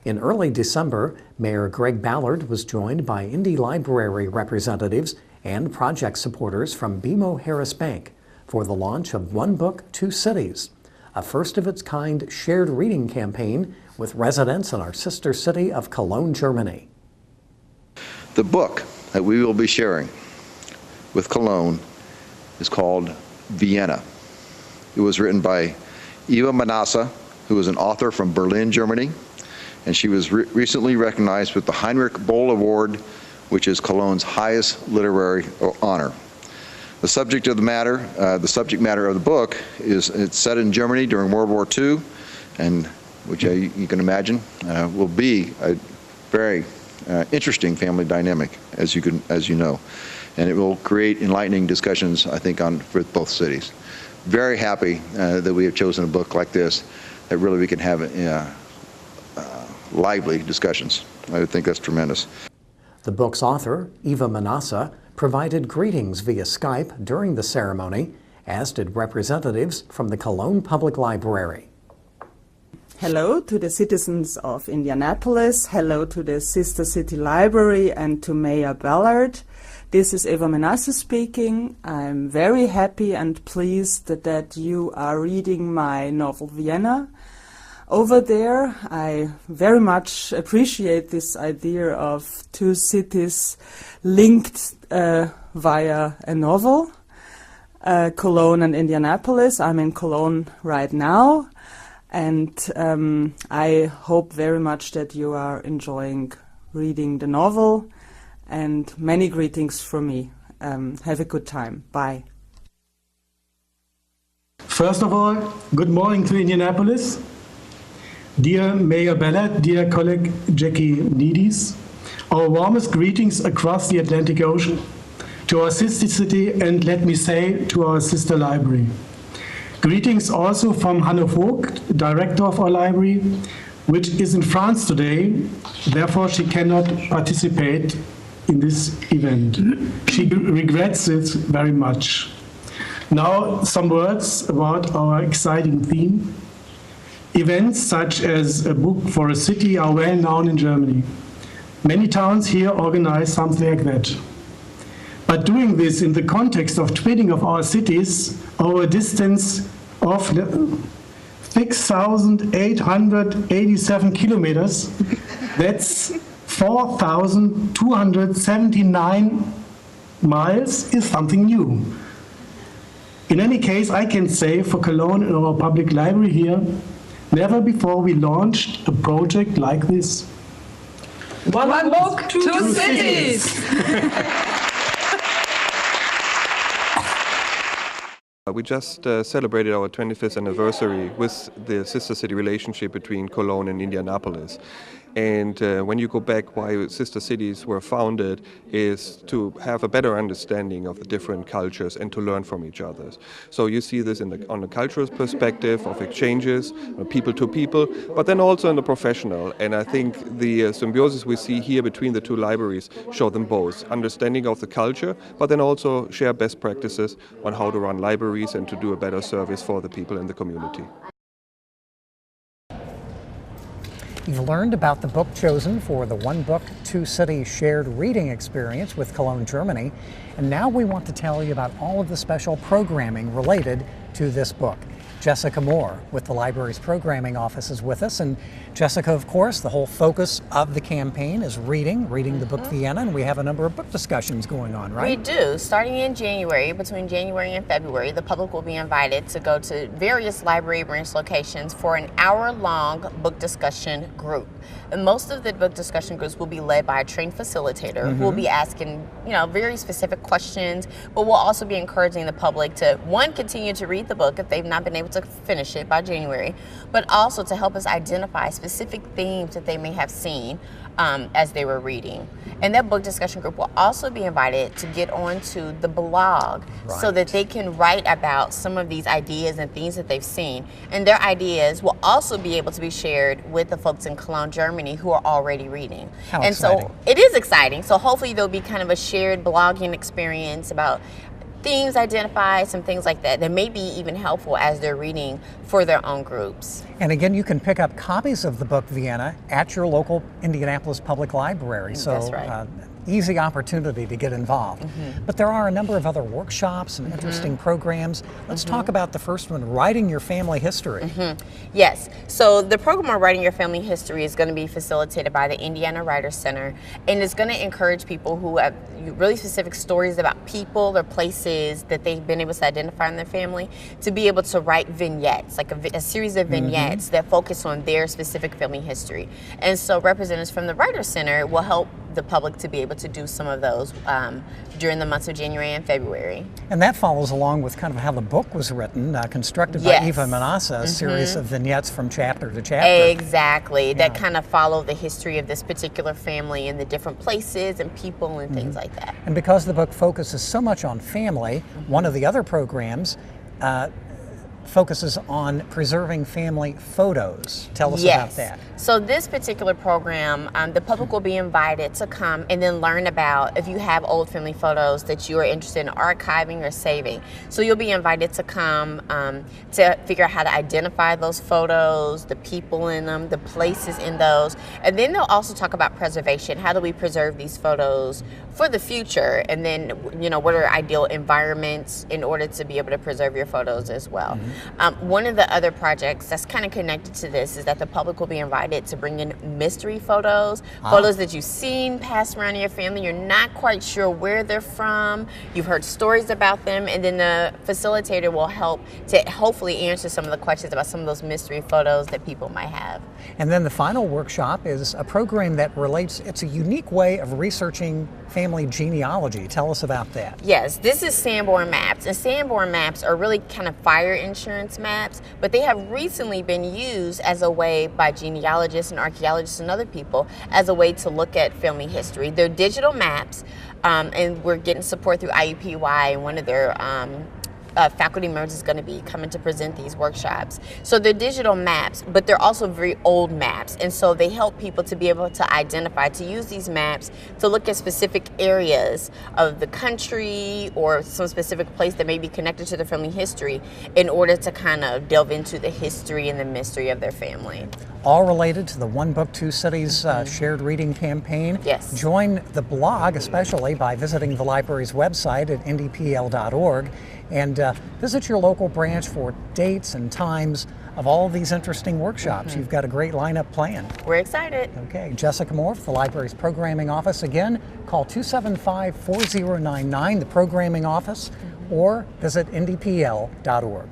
In early December, Mayor Greg Ballard was joined by Indy Library representatives and project supporters from BMO Harris Bank for the launch of One Book, Two Cities, a first-of-its-kind shared reading campaign with residents in our sister city of Cologne, Germany. The book that we will be sharing with Cologne is called Vienna. It was written by Eva Manasse, who is an author from Berlin, Germany, and she was recently recognized with the Heinrich Böll Award, which is Cologne's highest literary honor. The subject matter of the book is it's set in Germany during World War II, and which you can imagine will be a very interesting family dynamic, as you know, and it will create enlightening discussions, I think, for both cities. Very happy that we have chosen a book like this that really we can have lively discussions. I think that's tremendous. The book's author, Eva Manasse, provided greetings via Skype during the ceremony, as did representatives from the Cologne Public Library. Hello to the citizens of Indianapolis, hello to the Sister City Library and to Mayor Ballard. This is Eva Manasse speaking. I'm very happy and pleased that you are reading my novel Vienna. Over there, I very much appreciate this idea of two cities linked via a novel, Cologne and Indianapolis. I'm in Cologne right now, and I hope very much that you are enjoying reading the novel, and many greetings from me. Have a good time. Bye. First of all, good morning to Indianapolis. Dear Mayor Ballard, dear colleague Jackie Needys, our warmest greetings across the Atlantic Ocean to our sister city, and let me say, to our sister library. Greetings also from Hanne Vogt, director of our library, which is in France today, therefore she cannot participate in this event. She regrets it very much. Now, some words about our exciting theme. Events such as a book for a city are well known in Germany. Many towns here organize something like that. But doing this in the context of twinning of our cities over a distance of 6,887 kilometers, that's 4,279 miles, is something new. In any case, I can say for Cologne and our public library here, never before we launched a project like this. One book, two cities! We just celebrated our 25th anniversary with the sister city relationship between Cologne and Indianapolis. And when you go back, why sister cities were founded is to have a better understanding of the different cultures and to learn from each other. So you see this on the cultural perspective of exchanges, people to people, but then also in the professional. And I think the symbiosis we see here between the two libraries show them both. Understanding of the culture, but then also share best practices on how to run libraries and to do a better service for the people in the community. You've learned about the book chosen for the One Book, Two Cities shared reading experience with Cologne, Germany. And now we want to tell you about all of the special programming related to this book. Jessica Moore with the library's programming office is with us. And Jessica, of course, the whole focus of the campaign is reading the book Vienna, and we have a number of book discussions going on, right? We do. Starting in January, between January and February, the public will be invited to go to various library branch locations for an hour-long book discussion group. And most of the book discussion groups will be led by a trained facilitator who will be asking, very specific questions, but we'll also be encouraging the public to, one, continue to read the book if they've not been able to finish it by January, but also to help us identify specific themes that they may have seen as they were reading. And that book discussion group will also be invited to get onto the blog so that they can write about some of these ideas and things that they've seen. And their ideas will also be able to be shared with the folks in Cologne, Germany who are already reading. How exciting. So it is exciting. So hopefully there'll be kind of a shared blogging experience about themes identified, some things like that may be even helpful as they're reading for their own groups. And again, you can pick up copies of the book Vienna at your local Indianapolis Public Library. So That's right. Easy opportunity to get involved. But there are a number of other workshops and interesting programs. Let's talk about the first one, Writing Your Family History. Yes, so the program on Writing Your Family History is going to be facilitated by the Indiana Writers Center, and it's going to encourage people who have really specific stories about people or places that they've been able to identify in their family to be able to write vignettes, like a series of vignettes that focus on their specific family history. And so representatives from the Writers Center will help the public to be able to do some of those during the months of January and February. And that follows along with kind of how the book was written, constructed by Eva Manassa, a series of vignettes from chapter to chapter. Exactly, that kind of follow the history of this particular family and the different places and people and things like that. And because the book focuses so much on family, one of the other programs focuses on preserving family photos. Tell us about that. So this particular program, the public will be invited to come and then learn about if you have old family photos that you are interested in archiving or saving. So you'll be invited to come to figure out how to identify those photos, the people in them, the places in those. And then they'll also talk about preservation. How do we preserve these photos for the future? And then, you know, what are ideal environments in order to be able to preserve your photos as well. One of the other projects that's kind of connected to this is that the public will be invited to bring in mystery photos, photos that you've seen pass around in your family. You're not quite sure where they're from. You've heard stories about them, and then the facilitator will help to hopefully answer some of the questions about some of those mystery photos that people might have. And then the final workshop is a program that relates, it's a unique way of researching family genealogy. Tell us about that. Yes, this is Sanborn maps, and Sanborn maps are really kind of fire insurance maps, but they have recently been used as a way by genealogists and archaeologists and other people as a way to look at family history. They're digital maps, and we're getting support through IUPUI, and one of their faculty members is going to be coming to present these workshops. So they're digital maps, but they're also very old maps, and so they help people to be able to identify, to use these maps to look at specific areas of the country or some specific place that may be connected to their family history in order to kind of delve into the history and the mystery of their family. All related to the One Book, Two Cities shared reading campaign. Yes. Join the blog, especially by visiting the library's website at ndpl.org, and visit your local branch for dates and times of all of these interesting workshops. You've got a great lineup planned. We're excited. Okay, Jessica Moore for the library's programming office. Again, call 275-4099, the programming office, or visit ndpl.org.